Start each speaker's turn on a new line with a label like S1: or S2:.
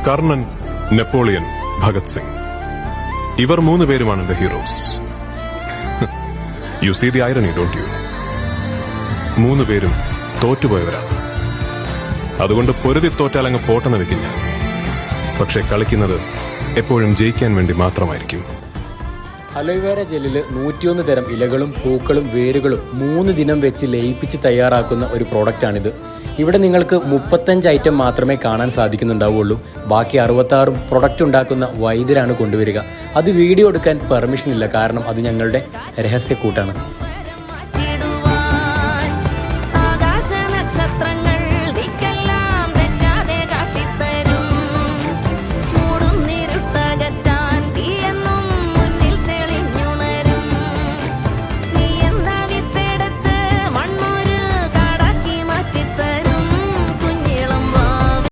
S1: Karnan, Napoleon, Bhagat Singh. ഇവർ 3 പേരുമാണ് the heroes. You see the irony, don't you? 3 പേരും തോറ്റുപോയവരാണ്. അതുകൊണ്ട് പൊരുതി തോറ്റാൽ അങ്ങ് പോട്ടെന്ന് വെക്കില്ല. പക്ഷെ കളിക്കുന്നത് എപ്പോഴും ജയിക്കാൻ വേണ്ടി മാത്രമായിരിക്കും.
S2: അലോവേര ജെല്ലിൽ 101 തരം ഇലകളും പൂക്കളും വേരുകളും 3 ദിനം വെച്ച് ലയിപ്പിച്ച് തയ്യാറാക്കുന്ന ഒരു പ്രോഡക്റ്റാണിത്. ഇവിടെ നിങ്ങൾക്ക് 35 ഐറ്റം മാത്രമേ കാണാൻ സാധിക്കുന്നുണ്ടാവുള്ളൂ. ബാക്കി 66 പ്രൊഡക്റ്റ് ഉണ്ടാക്കുന്ന വൈദ്യരാണ് കൊണ്ടുവരിക. അത് വീഡിയോ എടുക്കാൻ പെർമിഷൻ ഇല്ല, കാരണം അത് ഞങ്ങളുടെ രഹസ്യക്കൂട്ടാണ്.